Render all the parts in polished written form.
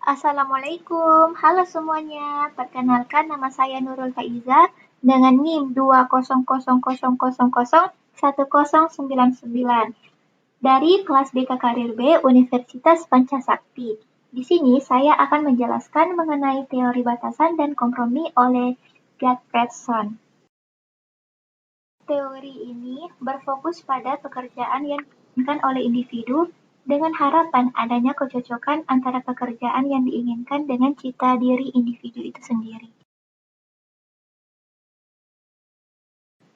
Assalamualaikum, halo semuanya. Perkenalkan nama saya Nurul Faiza dengan NIM 200001099 dari kelas BK Karir B Universitas Pancasakti. Di sini saya akan menjelaskan mengenai teori batasan dan kompromi oleh Gatfredson. Teori ini berfokus pada pekerjaan yang diinginkan oleh individu dengan harapan adanya kecocokan antara pekerjaan yang diinginkan dengan cita diri individu itu sendiri.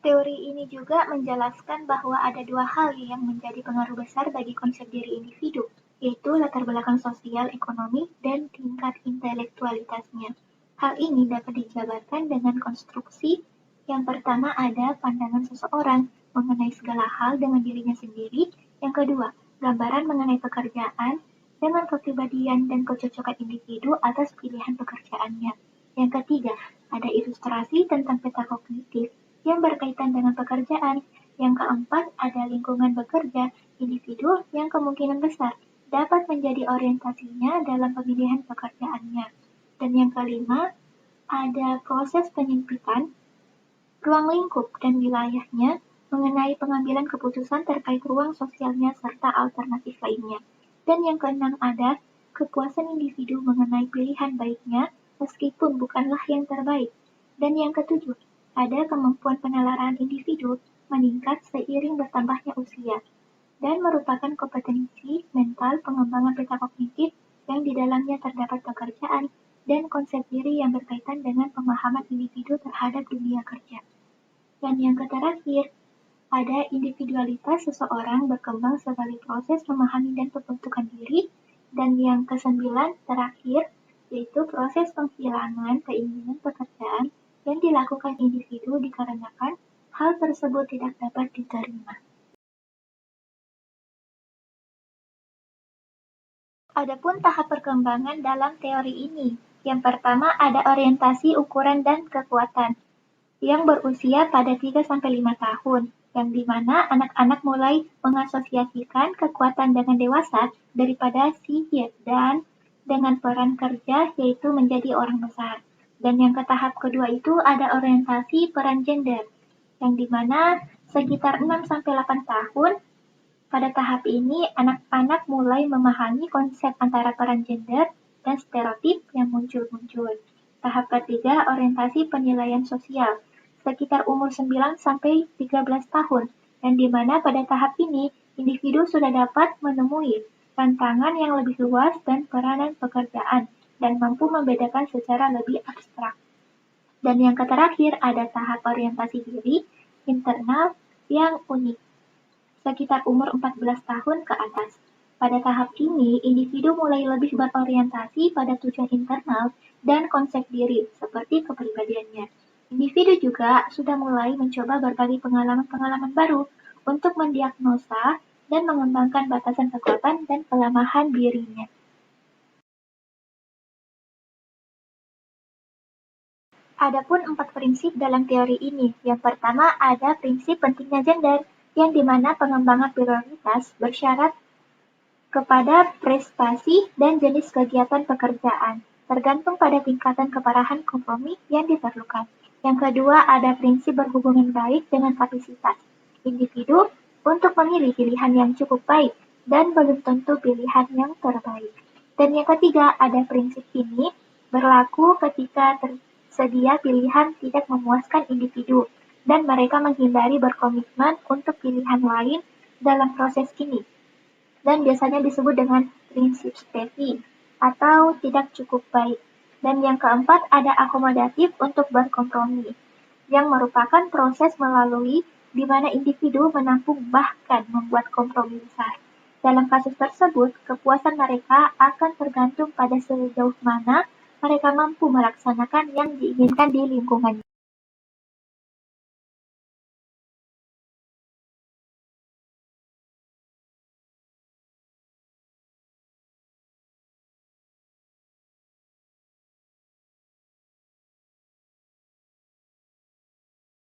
Teori ini juga menjelaskan bahwa ada dua hal yang menjadi pengaruh besar bagi konsep diri individu, yaitu latar belakang sosial, ekonomi, dan tingkat intelektualitasnya. Hal ini dapat dijabarkan dengan konstruksi. Yang pertama ada pandangan seseorang mengenai segala hal dengan dirinya sendiri. Yang kedua, gambaran mengenai pekerjaan dengan kepribadian dan kecocokan individu atas pilihan pekerjaannya. Yang ketiga, ada ilustrasi tentang peta kognitif yang berkaitan dengan pekerjaan. Yang keempat, ada lingkungan bekerja individu yang kemungkinan besar dapat menjadi orientasinya dalam pemilihan pekerjaannya. Dan yang kelima, ada proses penyempitan ruang lingkup dan wilayahnya mengenai pengambilan keputusan terkait ruang sosialnya serta alternatif lainnya. Dan yang keenam ada kepuasan individu mengenai pilihan baiknya meskipun bukanlah yang terbaik. Dan yang ketujuh, ada kemampuan penalaran individu meningkat seiring bertambahnya usia dan merupakan kompetensi mental pengembangan peta kognitif yang di dalamnya terdapat pekerjaan dan konsep diri yang berkaitan dengan pemahaman individu terhadap dunia kerja. Dan yang terakhir, ada individualitas seseorang berkembang sebagai proses memahami dan pembentukan diri. Dan yang kesembilan terakhir, yaitu proses penghilangan keinginan pekerjaan yang dilakukan individu dikarenakan hal tersebut tidak dapat diterima. Adapun tahap perkembangan dalam teori ini, yang pertama ada orientasi ukuran dan kekuatan yang berusia pada 3-5 tahun, yang dimana anak-anak mulai mengasosiasikan kekuatan dengan dewasa daripada sihir dan dengan peran kerja yaitu menjadi orang besar. Dan yang ke tahap kedua itu ada orientasi peran gender, yang dimana sekitar 6-8 tahun. Pada tahap ini, anak-anak mulai memahami konsep antara peran gender dan stereotip yang muncul-muncul. Tahap ketiga, orientasi penilaian sosial, sekitar umur 9-13 tahun, dan di mana pada tahap ini, individu sudah dapat menemui tantangan yang lebih luas dan peranan pekerjaan, dan mampu membedakan secara lebih abstrak. Dan yang terakhir, ada tahap orientasi diri internal yang unik, sekitar umur 14 tahun ke atas. Pada tahap ini, individu mulai lebih berorientasi pada tujuan internal dan konsep diri, seperti kepribadiannya. Individu juga sudah mulai mencoba berbagai pengalaman-pengalaman baru untuk mendiagnosa dan mengembangkan batasan kekuatan dan kelemahan dirinya. Adapun 4 prinsip dalam teori ini. Yang pertama ada prinsip pentingnya gender, yang dimana pengembangan prioritas bersyarat kepada prestasi dan jenis kegiatan pekerjaan, tergantung pada tingkatan keparahan kompromi yang diperlukan. Yang kedua ada prinsip berhubungan baik dengan kapasitas individu untuk memilih pilihan yang cukup baik dan belum tentu pilihan yang terbaik. Dan yang ketiga ada prinsip ini berlaku ketika tersedia pilihan tidak memuaskan individu dan mereka menghindari berkomitmen untuk pilihan lain dalam proses ini. Dan biasanya disebut dengan prinsip Steffi atau tidak cukup baik. Dan yang keempat ada akomodatif untuk berkompromi, yang merupakan proses melalui di mana individu menampung bahkan membuat kompromi besar. Dalam kasus tersebut, kepuasan mereka akan tergantung pada sejauh mana mereka mampu melaksanakan yang diinginkan di lingkungannya.